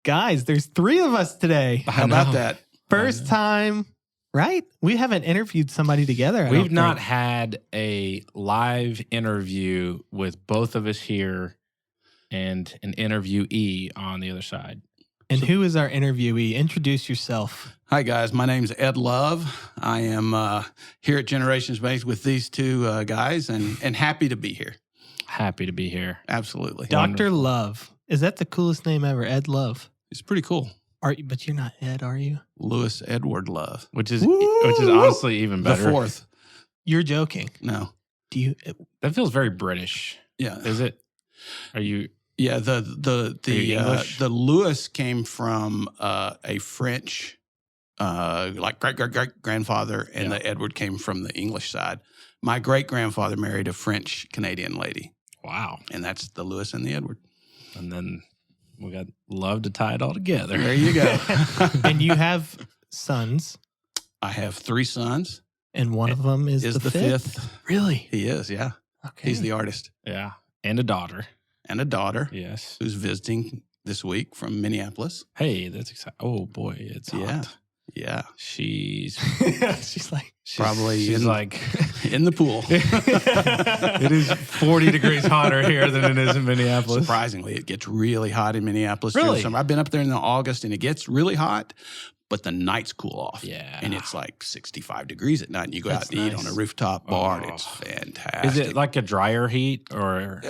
Guys, there's 3 of us today. How about that? First time, right? We haven't interviewed somebody together. We've not had a live interview with both of us here and an interviewee on the other side. And who is our interviewee? Introduce yourself. Hi, guys. My name's Ed Love. I am here at Generations Bank with these 2 guys and happy to be here. Happy to be here. Absolutely. Dr. Love. Is that the coolest name ever? Ed Love. It's pretty cool. But you're not Ed, are you? Louis Edward Love. Which is honestly even better. The 4th. You're joking. No. Do you? That feels very British. Yeah. Is it? Are you? Yeah. The Louis came from a French, like great grandfather, and the Edward came from the English side. My great grandfather married a French Canadian lady. Wow. And that's the Louis and the Edward. And then we got Love to tie it all together. There you go. And you have sons. I have 3 sons. And one of them is the 5th. Really? He is, yeah. Okay. He's the artist. Yeah. And a daughter. And a daughter. Yes. Who's visiting this week from Minneapolis. Hey, that's exciting. Oh, boy, it's hot. Yeah. She's probably like in the pool. It is 40 degrees hotter here than it is in Minneapolis. Surprisingly, it gets really hot in Minneapolis. Really? Summer. I've been up there in August, and it gets really hot, but the nights cool off. Yeah. And it's like 65 degrees at night, and you go out and eat on a rooftop bar, and it's fantastic. Is it like a drier heat or?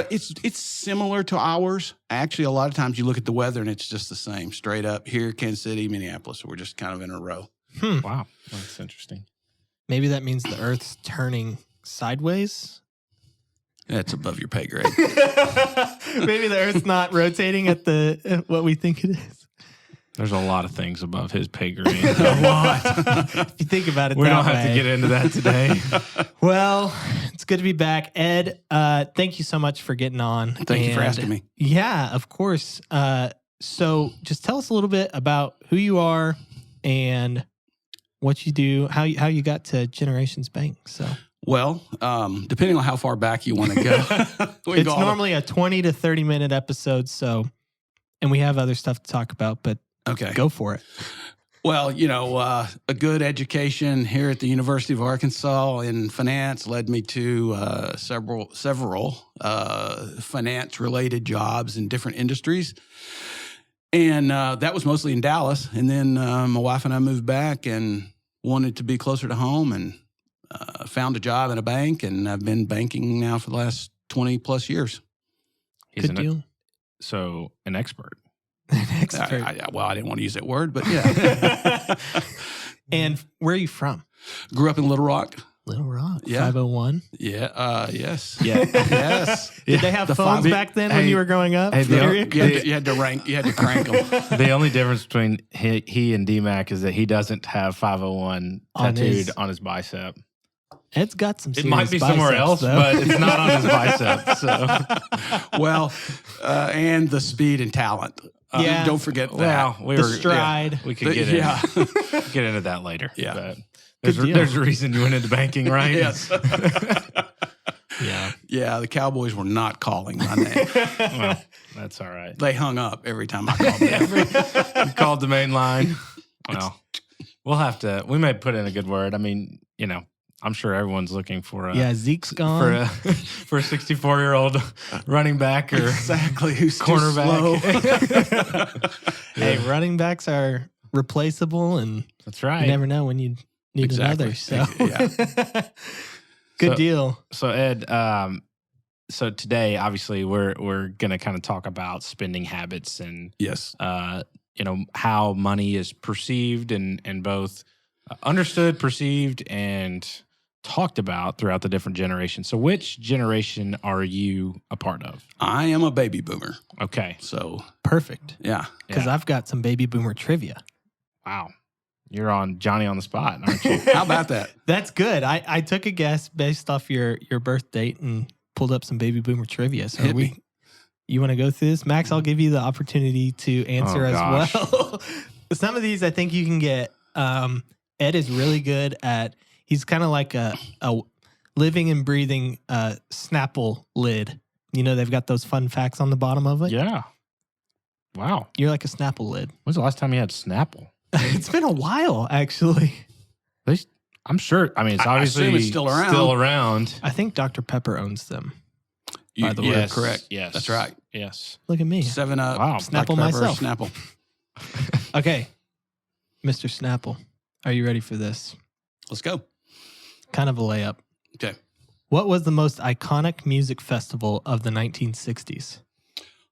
It's similar to ours. Actually, a lot of times you look at the weather, and it's just the same. Straight up here, Kansas City, Minneapolis, we're just kind of in a row. Wow. That's interesting. Maybe that means the Earth's turning sideways. That's above your pay grade. Maybe the Earth's not rotating at what we think it is. There's a lot of things above his pay grade. A lot. If you think about it, we don't have to get into that today. Well, it's good to be back, Ed. Thank you so much for getting on. Thank you for asking me. Yeah, of course. So, just tell us a little bit about who you are and what you do, how you got to Generations Bank. So, well, depending on how far back you want to go, it's normally a 20 to 30 minute episode. So, and we have other stuff to talk about, but okay, go for it. Well, a good education here at the University of Arkansas in finance led me to several finance-related jobs in different industries. And that was mostly in Dallas. And then my wife and I moved back and wanted to be closer to home and found a job in a bank. And I've been banking now for the last 20-plus years. Good deal. So an expert. An expert. I didn't want to use that word, but yeah. And where are you from? Grew up in Little Rock. Little Rock, yeah. 501. Yeah. Yes. Yeah. Yes. Did they have phones back then when you were growing up? You had to crank them. The only difference between he and D-Mac is that he doesn't have 501 tattooed on his bicep. Ed's got some. It might be somewhere else, though. But it's not on his bicep. So, well, and the speed and talent. Yeah. Don't forget that. Well, the stride. Yeah, we could get into that later. Yeah. But there's a reason you went into banking, right? Yes. Yeah. Yeah, the Cowboys were not calling my name. Well, that's all right. They hung up every time I called them. You called the main line. Well, we may put in a good word. I mean, I'm sure everyone's looking for Zeke's gone for a 64-year-old running back or exactly who's cornerback. Hey, running backs are replaceable, and that's right. You never know when you need another. So good deal. So Ed, so today obviously we're gonna kind of talk about spending habits and yes, how money is perceived and both understood, perceived, and talked about throughout the different generations. So which generation are you a part of? I am a baby boomer. Okay. So perfect. Yeah. Because I've got some baby boomer trivia. Wow. You're on Johnny on the spot, aren't you? How about that? That's good. I took a guess based off your birth date and pulled up some baby boomer trivia. So you want to go through this? Max, I'll give you the opportunity to answer as well. Some of these I think you can get. Ed is really good at, he's kind of like a living and breathing Snapple lid. They've got those fun facts on the bottom of it. Yeah. Wow. You're like a Snapple lid. When's the last time you had Snapple? It's been a while, actually. I'm sure. I mean, it's obviously assume it's still around. I think Dr. Pepper owns them. By the way, Yes, correct. Yes. That's right. Yes. Look at me. 7-Up. Wow. Snapple Dr. Pepper, myself. Snapple. Okay. Mr. Snapple, are you ready for this? Let's go. Kind of a layup. Okay. What was the most iconic music festival of the 1960s?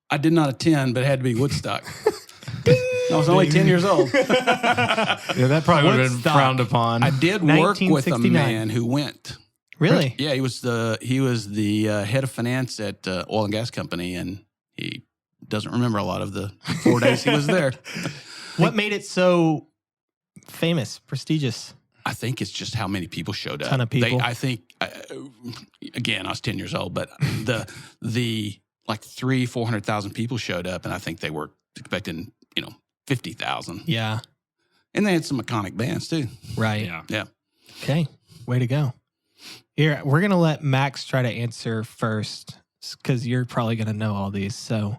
I did not attend, but it had to be Woodstock. I was only 10 years old. Yeah, that probably would have been Woodstock. frowned upon. I did work with a 1969. man who went. Really? Yeah, he was the head of finance at oil and gas company, and he doesn't remember a lot of the 4 days he was there. What made it so famous, prestigious? I think it's just how many people showed up. Ton of people. I think, again, I was 10 years old, but the like 400,000 people showed up, and I think they were expecting 50,000. Yeah. And they had some iconic bands too. Right. Yeah. Okay. Way to go. Here, we're going to let Max try to answer first because you're probably going to know all these. So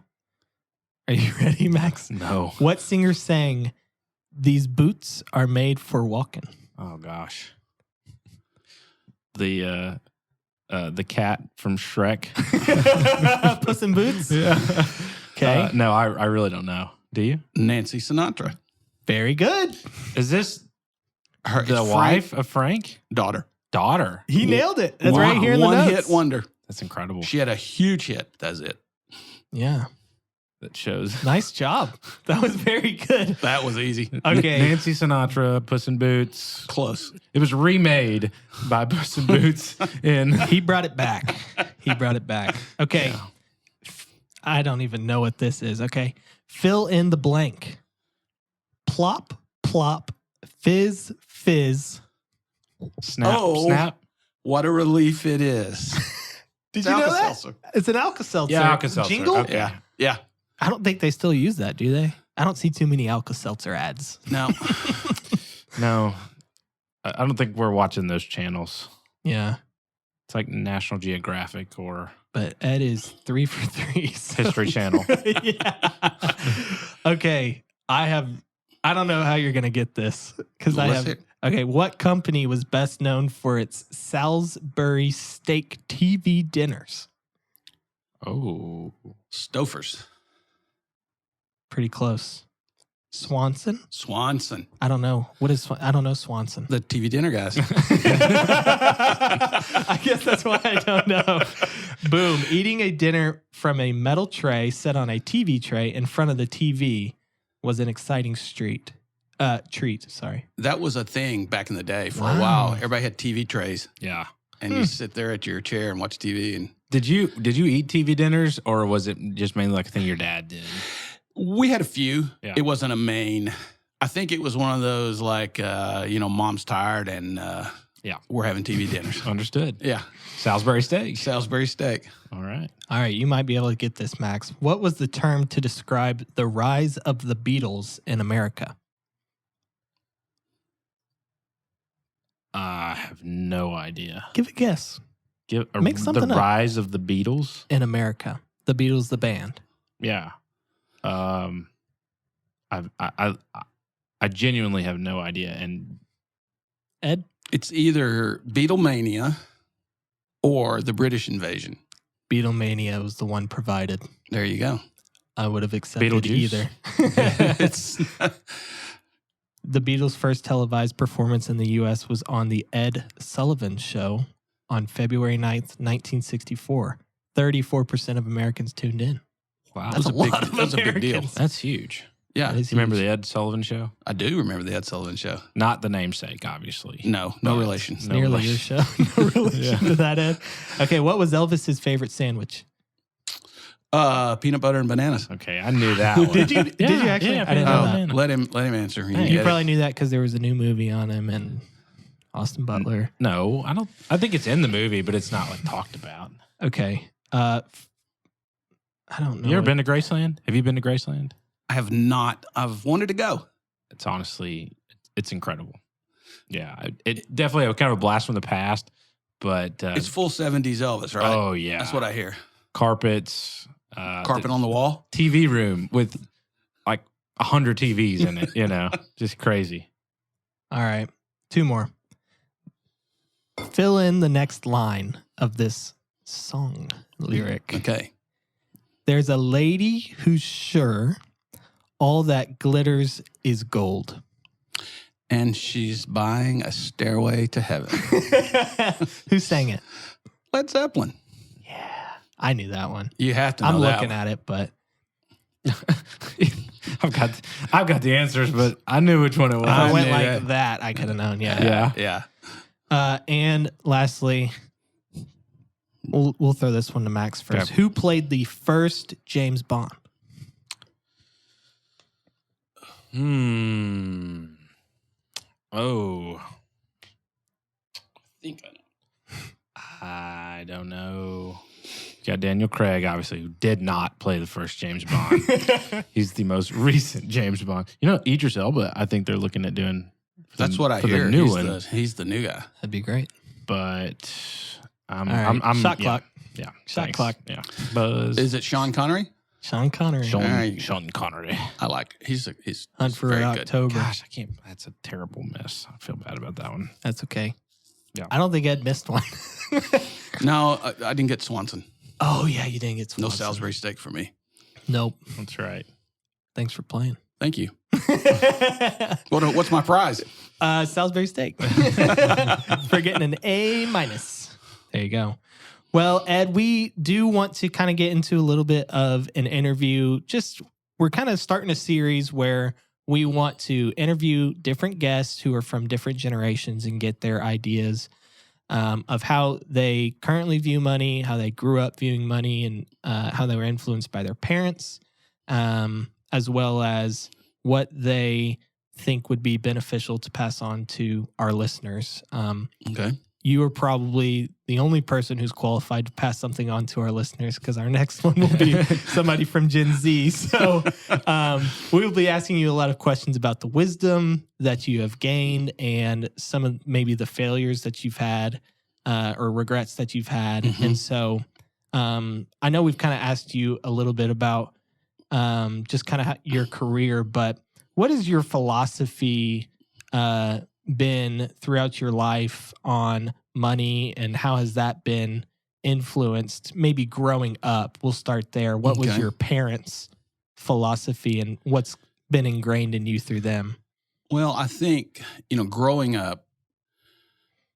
are you ready, Max? No. What singer sang "These Boots Are Made for Walking"? Oh gosh. The cat from Shrek. Puss in Boots? Yeah. Okay. No, I really don't know. Do you? Nancy Sinatra. Very good. Is this Her the Frank- wife of Frank? daughter. Daughter. He nailed it. That's One- right here in the notes. One-hit wonder. That's incredible. She had a huge hit. That's it. Yeah. That shows. Nice job. That was very good. That was easy. Okay. Nancy Sinatra, Puss in Boots. Close. It was remade by Puss in Boots in. He brought it back. He brought it back. Okay. Yeah. I don't even know what this is. Okay. Fill in the blank. Plop, plop, fizz, fizz. Snap. Oh. Snap. What a relief it is. Did It's you know that? Alka-Seltzer. It's an Alka-Seltzer. Yeah, Alka-Seltzer. Jingle? Okay. Yeah. Yeah. I don't think they still use that, do they? I don't see too many Alka-Seltzer ads. No. No. I don't think we're watching those channels. Yeah. It's like National Geographic or But Ed is 3 for 3. so- History Channel. Yeah. Okay. I don't know how you're going to get this because I Let's have. hear- Okay. What company was best known for its Salisbury steak TV dinners? Oh. Stofers. Pretty close. Swanson? Swanson. I don't know. What is I don't know Swanson. The TV dinner guys. I guess that's why I don't know. Boom. Eating a dinner from a metal tray set on a TV tray in front of the TV was an exciting treat. Sorry. That was a thing back in the day for Wow. a while. Everybody had TV trays, Yeah. and you sit there at your chair and watch TV. And Did you eat TV dinners or was it just mainly like a thing your dad did? we had a few. Yeah. It wasn't a main. I think it was one of those like, mom's tired and Yeah. we're having TV dinners. Understood. Yeah. Salisbury steak. Salisbury steak. All right. All right, you might be able to get this, Max. What was the term to describe the rise of the Beatles in America? I have no idea. Give a guess. Make The something up. rise of the Beatles. In America, the Beatles, the band. Yeah. I genuinely have no idea. And Ed? It's either Beatlemania or the British invasion. Beatlemania was the one provided. There you go. I would have accepted Beetlejuice? either. It's The Beatles' first televised performance in the U.S. was on The Ed Sullivan Show on February 9th, 1964. 34% of Americans tuned in. wow, That's a lot of that's a big deal. Americans. that's huge. yeah. That is You remember huge. the Ed Sullivan Show? I do remember the Ed Sullivan Show. Not the namesake, obviously. No But relation. no Nearly relation. your show. No relation to that, Ed. Okay, what was Elvis's favorite sandwich? Peanut butter and bananas. Okay, I knew that one. Did you actually? I didn't know that. Let him answer. Hey, You probably knew that because there was a new movie on him and Austin Butler. No, I don't. I think it's in the movie, but it's not like talked about. Okay. I don't know. You ever been to Graceland? Have you been to Graceland? I have not. I've wanted to go. It's honestly, it's incredible. Yeah, it definitely kind of a blast from the past, but It's full 70s Elvis, right? oh yeah, That's what I hear. carpets, Carpet on the wall. TV room with 100 TVs in it, just crazy. All right. 2 more. Fill in the next line of this song lyric. Okay. There's a lady who's sure all that glitters is gold. And she's buying a stairway to heaven. Who sang it? Led Zeppelin. Yeah. I knew that one. You have to know I'm that looking one. at it, but I've got the answers, but I knew which one it was. if I went knew like that, I could have known. Yeah. Yeah. And lastly, we'll throw this one to Max first. Okay. Who played the first James Bond? Oh. I think I know. I don't know. You got Daniel Craig, obviously, who did not play the first James Bond. He's the most recent James Bond. Idris Elba, I think they're looking at doing. That's what I for hear. The new one. He's the new guy. That'd be great. But I'm Shot clock. Yeah. Shot thanks. clock. Yeah. Buzz. Is it Sean Connery? Sean Connery. Sean Connery. I like. He's Hunt for very October. Gosh, I can't. That's a terrible miss. I feel bad about that one. That's okay. Yeah. I don't think Ed missed one. Good. No, I didn't get Swanson. Oh, yeah, you didn't get No Swanson. Salisbury steak for me. Nope. That's right. Thanks for playing. Thank you. What's my prize? Salisbury steak. For getting an A-. There you go. Well, Ed, we do want to kind of get into a little bit of an interview. We're kind of starting a series where we want to interview different guests who are from different generations and get their ideas of how they currently view money, how they grew up viewing money, and how they were influenced by their parents, as well as what they think would be beneficial to pass on to our listeners. Okay. You are probably the only person who's qualified to pass something on to our listeners, because our next one will be somebody from Gen Z. So we will be asking you a lot of questions about the wisdom that you have gained and some of maybe the failures that you've had or regrets that you've had. Mm-hmm. And so I know we've kind of asked you a little bit about just kind of your career, but what is your philosophy been throughout your life on money, and how has that been influenced maybe growing up? We'll start there. What was your parents' philosophy, and what's been ingrained in you through them? Well, I think, growing up,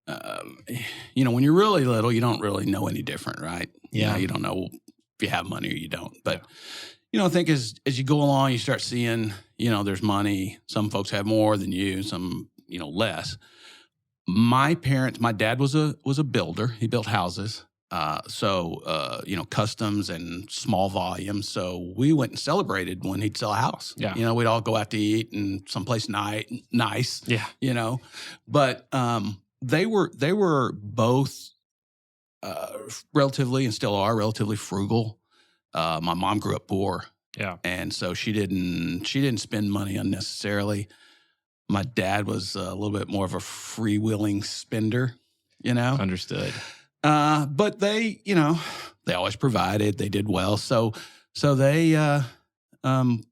when you're really little, you don't really know any different, right? Yeah. You don't know if you have money or you don't. But, I think as you go along, you start seeing, there's money. Some folks have more than you, some, less. My dad was a builder. He built houses. Customs and small volumes. So we went and celebrated when he'd sell a house. Yeah. We'd all go out to eat and someplace nice. Yeah. But they were both relatively, and still are, relatively frugal. My mom grew up poor. Yeah. And so she didn't spend money unnecessarily. My dad was a little bit more of a freewheeling spender, Understood. But they always provided. They did well. So they, and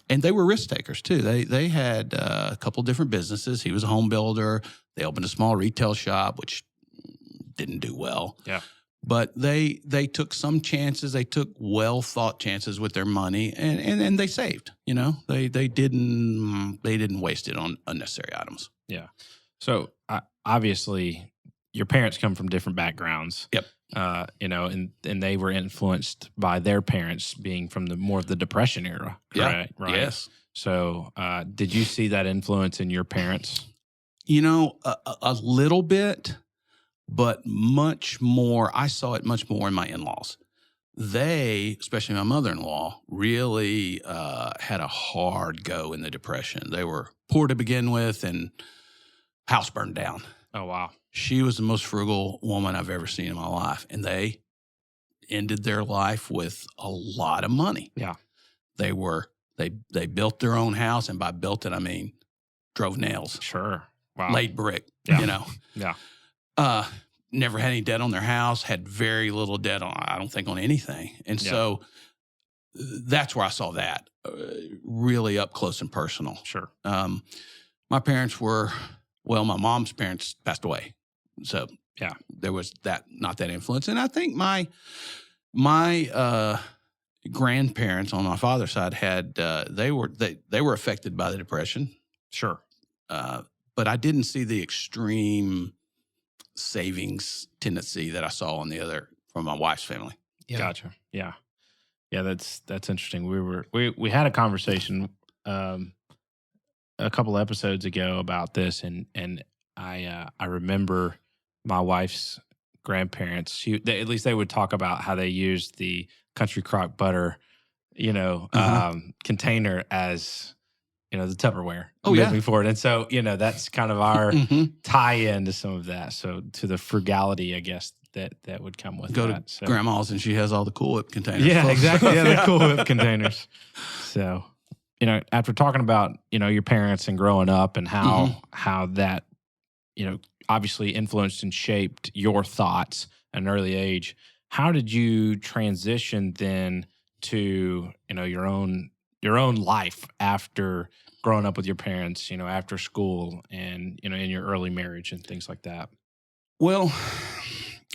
they were risk takers too. They had a couple different businesses. He was a home builder. They opened a small retail shop, which didn't do well. Yeah. But they took some chances. They took well thought chances with their money, and they saved. They didn't waste it on unnecessary items. Yeah. So obviously, your parents come from different backgrounds. Yep. And they were influenced by their parents being from more of the Depression era. Yeah. Right. Yes. So did you see that influence in your parents? A little bit, but much more. I saw it much more in my in-laws. They, especially my mother-in-law, really had a hard go in the Depression. They were poor to begin with, and house burned down. Oh, wow. She was the most frugal woman I've ever seen in my life, and they ended their life with a lot of money. Yeah. They built their own house, and by built it, I mean drove nails. Sure. Wow. Laid brick, Yeah. Yeah. Never had any debt on their house, had very little debt on, I don't think, on anything. And so that's where I saw that really up close and personal. Sure. My parents were, well, my mom's parents passed away. So Yeah. there was not that influence. And I think my grandparents on my father's side had, they were affected by the Depression. Sure. But I didn't see the extreme savings tendency that I saw from my wife's family. Yeah. Gotcha. Yeah. Yeah. That's interesting. We had a conversation, a couple episodes ago about this, and I remember my wife's grandparents. At least they would talk about how they used the country crock butter, container as the Tupperware moving forward. And so that's kind of our tie-in to some of that. So to the frugality, I guess that would come with Go that. to grandma's and she has all the Cool Whip containers. Yeah, exactly. Yeah, the Cool Whip containers. So. After talking about, your parents and growing up and how that, obviously influenced and shaped your thoughts at an early age, how did you transition then to, your own life after growing up with your parents, after school and, in your early marriage and things like that? Well,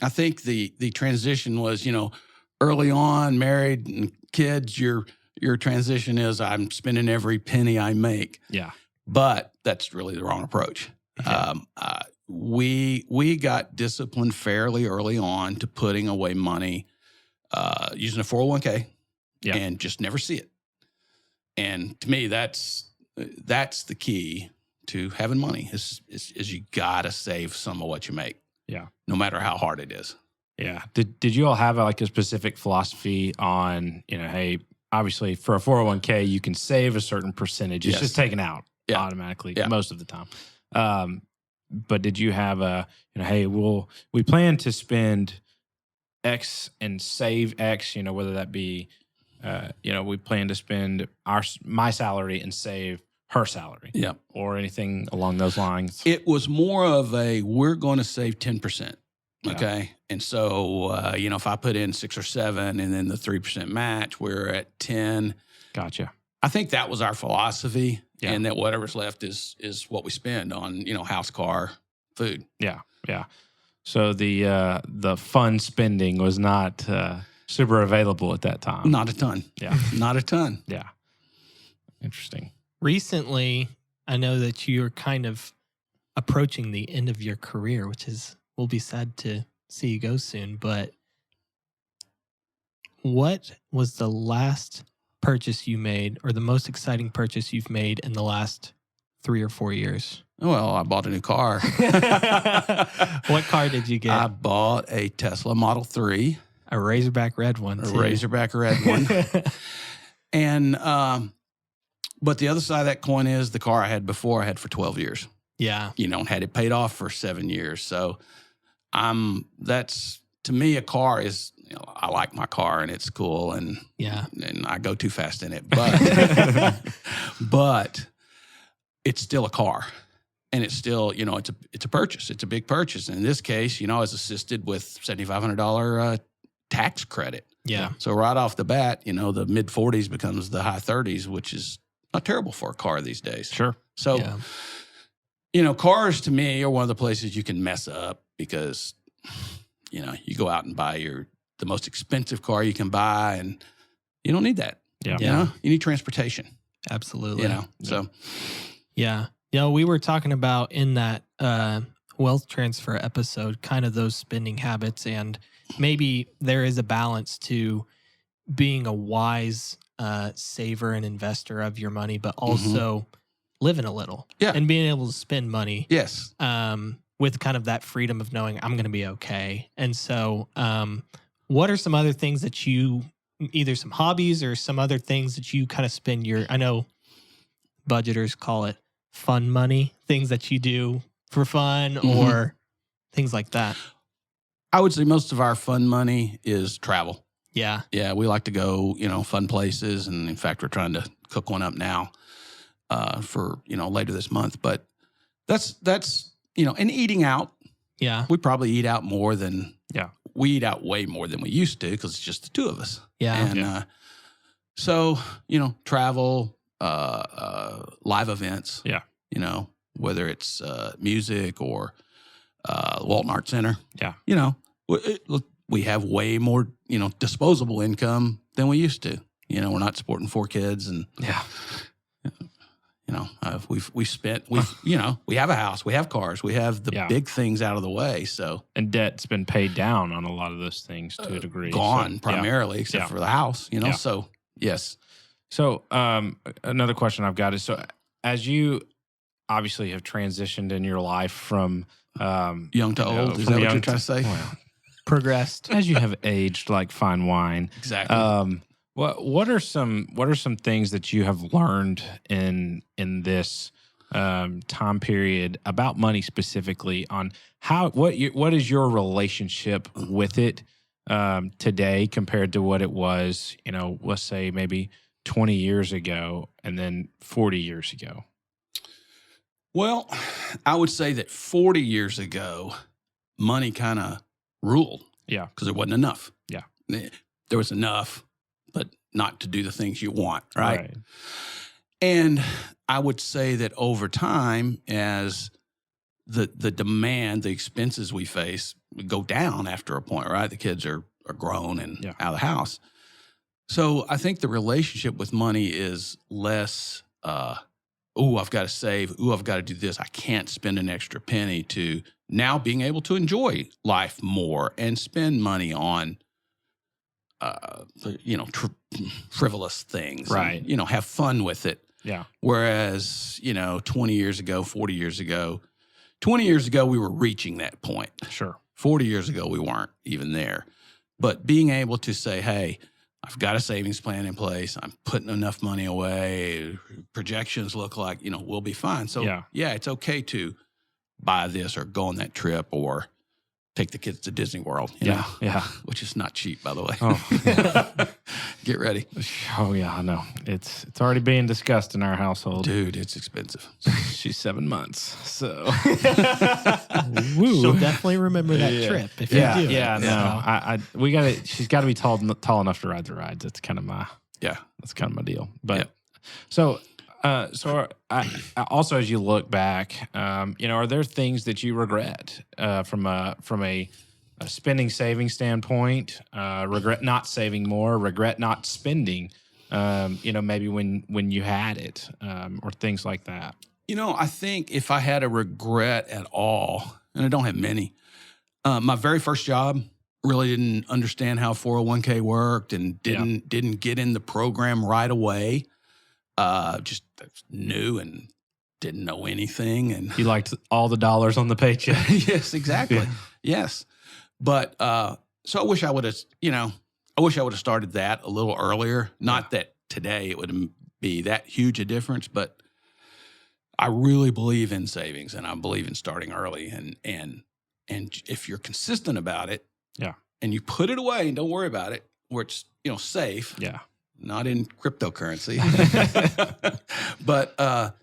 I think the transition was, early on, married and kids, your transition is I'm spending every penny I make. Yeah. But that's really the wrong approach. Okay. We got disciplined fairly early on to putting away money using a 401k and just never see it. And to me, that's the key to having money is you got to save some of what you make. Yeah. No matter how hard it is. Yeah. Did you all have a specific philosophy on, hey, obviously, for a 401k, you can save a certain percentage. It's just taken out automatically most of the time. But did you have hey, we plan to spend X and save X, whether that be, we plan to spend my salary and save her salary. Yeah. Or anything along those lines? It was more of we're going to save 10%. Okay. And so, if I put in 6 or 7 and then the 3% match, we're at 10. Gotcha. I think that was our philosophy. Yeah. And that whatever's left is what we spend on, house, car, food. Yeah. Yeah. So the fun spending was not super available at that time. Not a ton. Yeah. Not a ton. Yeah. Interesting. Recently, I know that you're kind of approaching the end of your career, which will be sad to see you go soon, but what was the last purchase you made or the most exciting purchase you've made in the last 3 or 4 years? Well, I bought a new car. What car did you get? I bought a Tesla Model 3. A Razorback red one, too. A Razorback red one. And, but the other side of that coin is the car I had before I had for 12 years. Yeah. Had it paid off for 7 years. So that's, to me, a car is, I like my car and it's cool and I go too fast in it, but it's still a car and it's still, it's a purchase. It's a big purchase. And in this case, I was assisted with $7,500 tax credit. Yeah. So right off the bat, the mid 40s becomes the high 30s, which is not terrible for a car these days. Sure. So, cars to me are one of the places you can mess up because, you go out and buy the most expensive car you can buy and you don't need that. Yeah. You need transportation. Absolutely. So. Yeah. We were talking about in that wealth transfer episode, kind of those spending habits, and maybe there is a balance to being a wise saver and investor of your money, but also living a little and being able to spend money. Yes. With kind of that freedom of knowing I'm going to be okay. And so what are some other things that either some hobbies or some other things that you kind of spend I know budgeters call it fun money, things that you do for fun or things like that? I would say most of our fun money is travel. Yeah. Yeah, we like to go, fun places. And in fact, we're trying to cook one up now for, later this month. But that's and eating out. Yeah. We probably eat out more than, we eat out way more than we used to because it's just the two of us. Yeah. And So, travel, live events. Yeah. Whether it's music or Walton Art Center. Yeah. We have way more, disposable income than we used to. We're not supporting 4 kids, and Yeah. we have a house, we have cars, we have the big things out of the way. So, and debt's been paid down on a lot of those things to a degree. Gone primarily, except for the house. So yes. So another question I've got is, so as you obviously have transitioned in your life from young to old, is that what you're trying to say? Well, progressed as you have aged like fine wine. Exactly. What are some things that you have learned in this time period about money specifically, on what is your relationship with it today compared to what it was, let's say maybe 20 years ago and then 40 years ago? Well, I would say that 40 years ago, money kind of ruled. Yeah. Because there wasn't enough. Yeah. There was enough, but not to do the things you want, right? And I would say that over time, as the demand, the expenses we face go down after a point, right? The kids are grown and out of the house. So I think the relationship with money is less, I've got to save. I've got to do this. I can't spend an extra penny, to now being able to enjoy life more and spend money on, frivolous things. Right. And, have fun with it. Yeah. Whereas, 20 years ago, 40 years ago, 20 years ago, we were reaching that point. Sure. 40 years ago, we weren't even there. But being able to say, hey, I've got a savings plan in place. I'm putting enough money away. Projections look like, we'll be fine. So, it's okay to buy this or go on that trip or take the kids to Disney World, you know? Yeah. Which is not cheap, by the way. Oh. Get ready. Oh, yeah, I know. It's already being discussed in our household. Dude, it's expensive. She's 7 months, so. She'll definitely remember that trip if you do. Yeah, no. She's got to be tall enough to ride the rides. That's kind of my deal. But so also, as you look back, are there things that you regret from a spending saving standpoint? Regret not saving more, regret not spending, maybe when you had it, or things like that. I think if I had a regret at all, and I don't have many, my very first job, really didn't understand how 401k worked and didn't get in the program right away. Just knew and didn't know anything. And you liked all the dollars on the paycheck. Yes, exactly. Yeah. Yes. But, so I wish I would have started that a little earlier. Not that today it would be that huge a difference, but I really believe in savings and I believe in starting early. And if you're consistent about it, and you put it away and don't worry about it, where it's, safe. Yeah. Not in cryptocurrency. But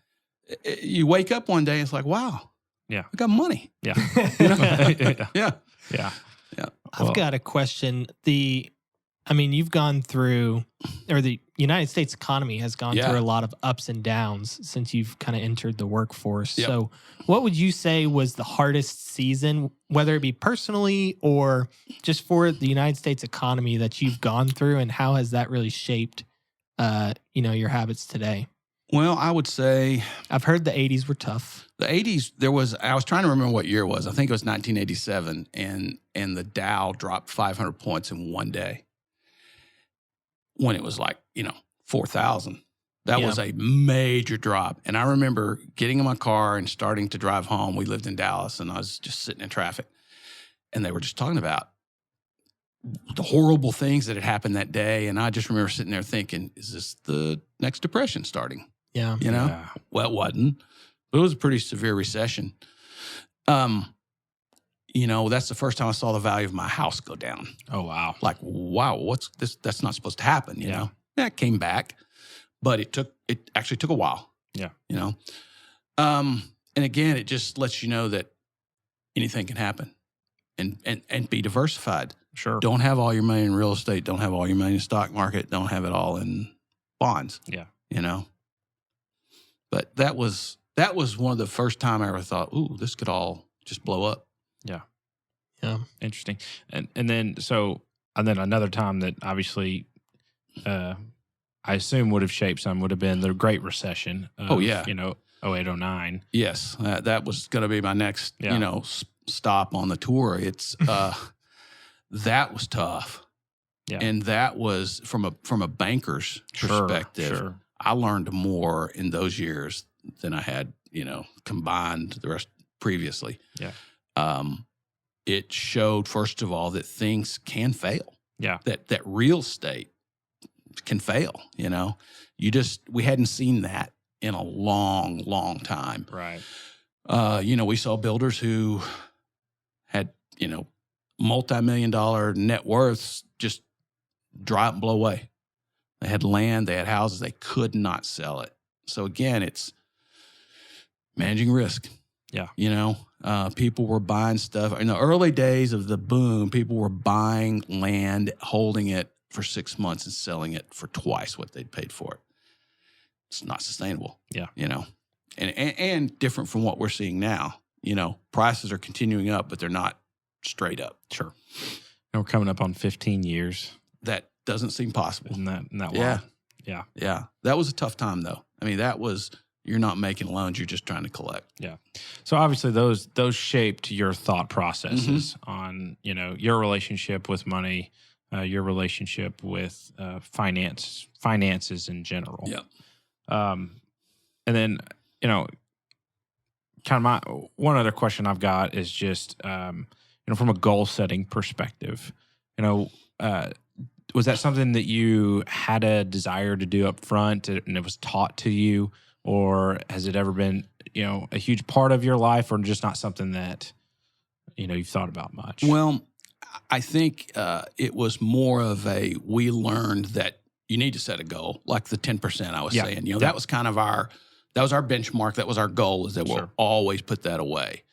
you wake up one day and it's like, wow, I got money. Yeah. Yeah. I've got a question. You've gone through, or the United States economy has gone through a lot of ups and downs since you've kind of entered the workforce. Yep. So what would you say was the hardest season, whether it be personally or just for the United States economy that you've gone through, and how has that really shaped, your habits today? Well, I would say I've heard the 80s were tough. The 80s, I was trying to remember what year it was. I think it was 1987, and the Dow dropped 500 points in one day when it was like, 4,000. That was a major drop. And I remember getting in my car and starting to drive home. We lived in Dallas, and I was just sitting in traffic, and they were just talking about the horrible things that had happened that day. And I just remember sitting there thinking, is this the next depression starting? Yeah. Well, it wasn't, but it was a pretty severe recession. That's the first time I saw the value of my house go down. Oh, wow. Like, wow, what's this? That's not supposed to happen, you know? Yeah, it came back, but it actually took a while. Yeah. And again, it just lets you know that anything can happen and be diversified. Sure. Don't have all your money in real estate. Don't have all your money in the stock market. Don't have it all in bonds. Yeah. But that was one of the first time I ever thought, ooh, this could all just blow up. Yeah. Yeah. Interesting. And then another time that obviously I assume would have shaped some would have been the Great Recession. Of, 08, 09. Yes, that was going to be my next, stop on the tour. It's that was tough, and that was from a banker's perspective. Sure. I learned more in those years than I had, combined the rest previously. Yeah. It showed, first of all, that things can fail. Yeah. That real estate can fail. We hadn't seen that in a long, long time. Right. We saw builders who had, multi-million-dollar net worths just dry up and blow away. They had land, they had houses, they could not sell it. So again, it's managing risk. Yeah. People were buying stuff. In the early days of the boom, people were buying land, holding it for 6 months and selling it for twice what they'd paid for it. It's not sustainable. Yeah. And different from what we're seeing now. Prices are continuing up, but they're not straight up. Sure. And we're coming up on 15 years. That doesn't seem possible. Isn't that wild? Yeah. Yeah. Yeah. That was a tough time, though. I mean, you're not making loans, you're just trying to collect. Yeah. So obviously those shaped your thought processes on, your relationship with money, your relationship with finances in general. Yeah. And then, kind of one other question I've got is just, from a goal setting perspective, was that something that you had a desire to do up front and it was taught to you, or has it ever been, a huge part of your life, or just not something that, you've thought about much? Well, I think it was more of we learned that you need to set a goal, like the 10% I was saying. That was kind of our benchmark. That was our goal, is that we'll always put that away.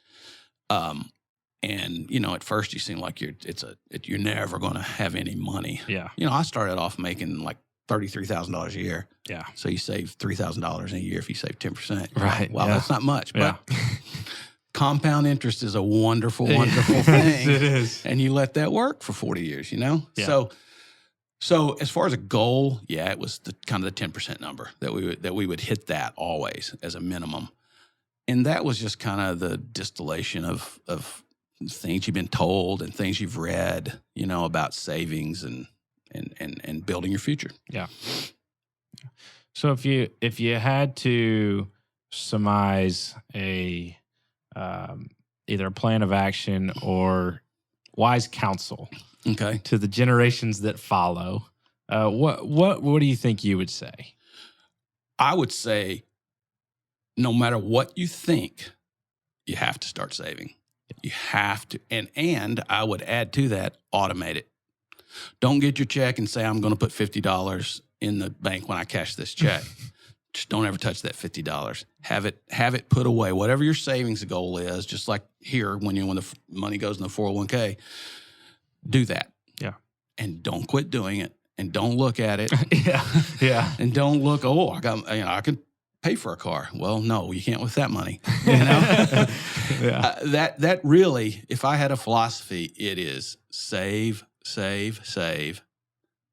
And at first you seem like you're never going to have any money. Yeah. I started off making like $33,000 a year. Yeah. So you save $3,000 a year if you save 10%. Right. Wow, yeah. that's not much, but Yeah. compound interest is a wonderful, wonderful thing. It is. And you let that work for 40 years, Yeah. So as far as a goal, it was the 10% number that we would hit that always as a minimum. And that was just kind of the distillation of things you've been told and things you've read, about savings and building your future. Yeah. So if you had to surmise either a plan of action or wise counsel, Okay. to the generations that follow, what do you think you would say? I would say, no matter what you think, you have to start saving. You have to, and I would add to that, automate it. Don't get your check and say, I'm going to put $50 in the bank when I cash this check. Just don't ever touch that $50. Have it put away. Whatever your savings goal is, just like here, when the money goes in the 401k, do that. Yeah. And don't quit doing it. And don't look at it. Yeah. And don't look, I can pay for a car. Well, no, you can't with that money. Yeah. That really, if I had a philosophy, it is save, save, save.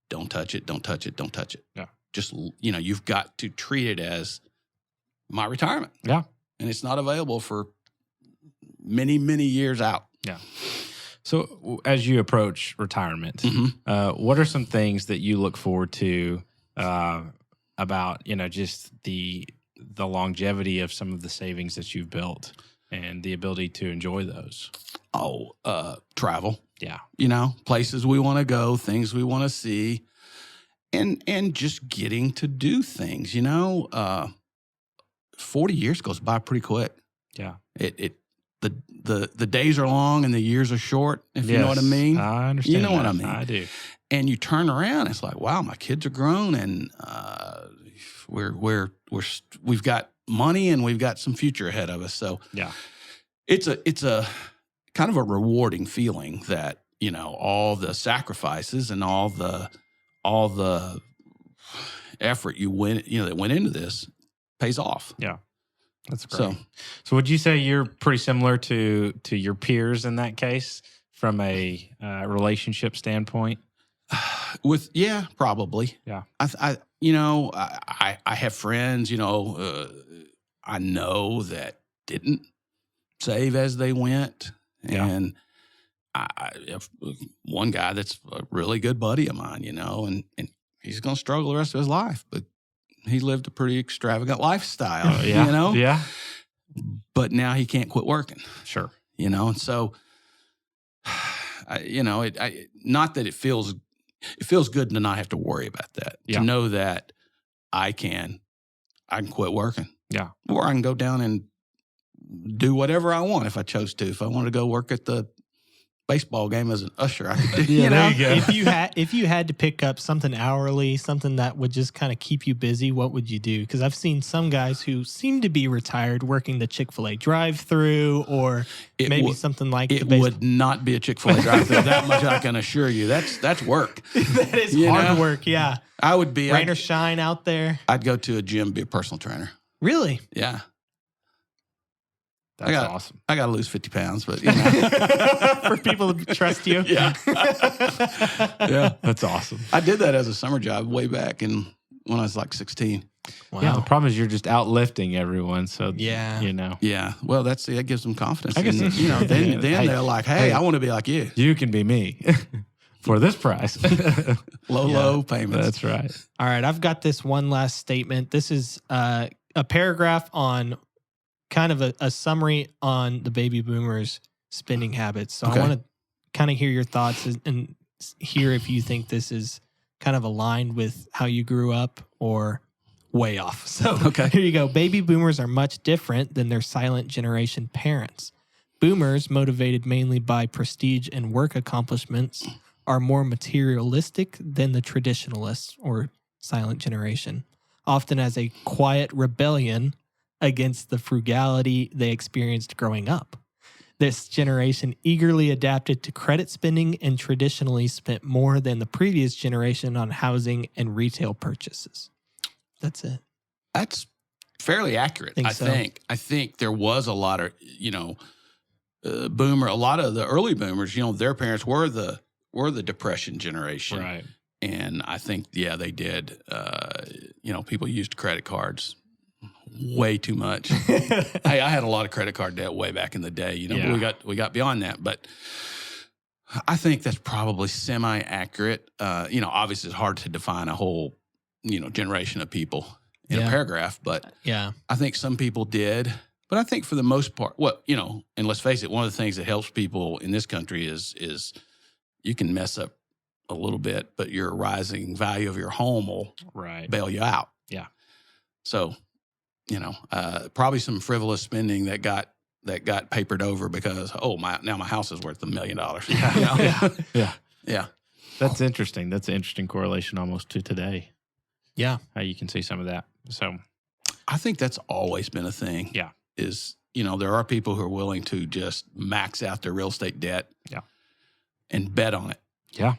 Don't touch it. Don't touch it. Don't touch it. Yeah. Just, you've got to treat it as my retirement. Yeah. And it's not available for many, many years out. Yeah. So as you approach retirement, what are some things that you look forward to about, just the longevity of some of the savings that you've built and the ability to enjoy those? Travel. Yeah. Places we want to go, things we want to see, and just getting to do things, 40 years goes by pretty quick. Yeah. The days are long and the years are short, if you know what I mean. I understand. You know what I mean. I do. And you turn around, it's like, wow, my kids are grown, and we've got money and we've got some future ahead of us. So yeah, it's a kind of a rewarding feeling that all the sacrifices and all the effort that went into this pays off. Yeah. That's great. So would you say you're pretty similar to your peers in that case from a relationship standpoint? Probably. Yeah. I have friends, I know that didn't save as they went. Yeah. And I have one guy that's a really good buddy of mine, and he's going to struggle the rest of his life, but he lived a pretty extravagant lifestyle, Yeah. But now he can't quit working. Sure. And so, not that it feels good to not have to worry about that. Yeah. To know that I can quit working. Yeah. Or I can go down and do whatever I want if I chose to. If I wanted to go work at the baseball game as an usher, I could do. There you go. If you had to pick up something hourly, something that would just kind of keep you busy, what would you do? Because I've seen some guys who seem to be retired working the Chick-fil-A drive-through, or something like it would not be a Chick-fil-A drive-through. That much I can assure you. That's work. That is hard work. Yeah, I would be rain or shine out there. I'd go to a gym, be a personal trainer. Really? Yeah. That's awesome. I got to lose 50 pounds, but for people to trust you. Yeah. Yeah. That's awesome. I did that as a summer job way back when I was like 16. Wow. Yeah. The problem is you're just outlifting everyone. So, yeah. Yeah. Well, that gives them confidence. I guess, then they're like, hey, I want to be like you. You can be me for this price. Low payments. That's right. All right. I've got this one last statement. This is a paragraph on kind of a summary on the baby boomers' spending habits. So I want to kind of hear your thoughts and hear if you think this is kind of aligned with how you grew up or way off. So here you go. Baby boomers are much different than their silent generation parents. Boomers, motivated mainly by prestige and work accomplishments, are more materialistic than the traditionalists or silent generation, often as a quiet rebellion against the frugality they experienced growing up. This generation eagerly adapted to credit spending and traditionally spent more than the previous generation on housing and retail purchases. That's it. That's fairly accurate, I think. I think there was a lot of, a lot of the early boomers, their parents were the Depression generation. Right. And I think, they did. People used credit cards way too much. I had a lot of credit card debt way back in the day, but we got beyond that. But I think that's probably semi-accurate. Obviously it's hard to define a whole, generation of people in a paragraph, but I think some people did. But I think for the most part, and let's face it, one of the things that helps people in this country is you can mess up a little bit, but your rising value of your home will bail you out. Yeah. So, probably some frivolous spending that got papered over because now my house is worth $1 million. Yeah. That's interesting. That's an interesting correlation almost to today. Yeah. How you can see some of that. So I think that's always been a thing. Yeah. There are people who are willing to just max out their real estate debt. Yeah. And bet on it. Yeah.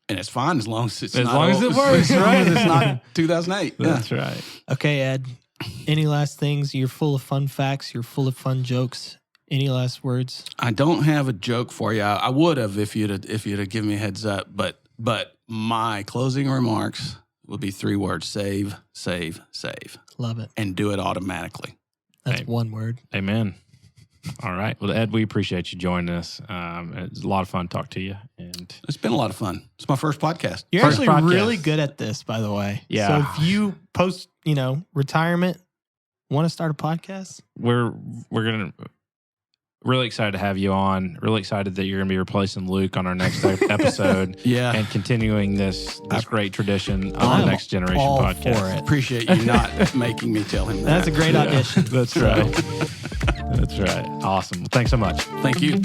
And it's fine as long as it's as long as it works, right? It's not 2008. That's right. Okay, Ed. Any last things? You're full of fun facts. You're full of fun jokes. Any last words? I don't have a joke for you. I would have if you'd have given me a heads up. But my closing remarks would be 3 words: save, save, save. Love it. And do it automatically. That's one word. Amen. All right. Well, Ed, we appreciate you joining us. It's a lot of fun to talk to you. And it's been a lot of fun. It's my first podcast. You're actually really good at this, by the way. Yeah. So if you post, retirement, want to start a podcast? We're going to really excited to have you on. Really excited that you're going to be replacing Luke on our next episode. Yeah. And continuing this great tradition on the Next Generation podcast. For it. Appreciate you not making me tell him that. That's a great audition. That's right. That's right. Awesome. Well, thanks so much. Thank you.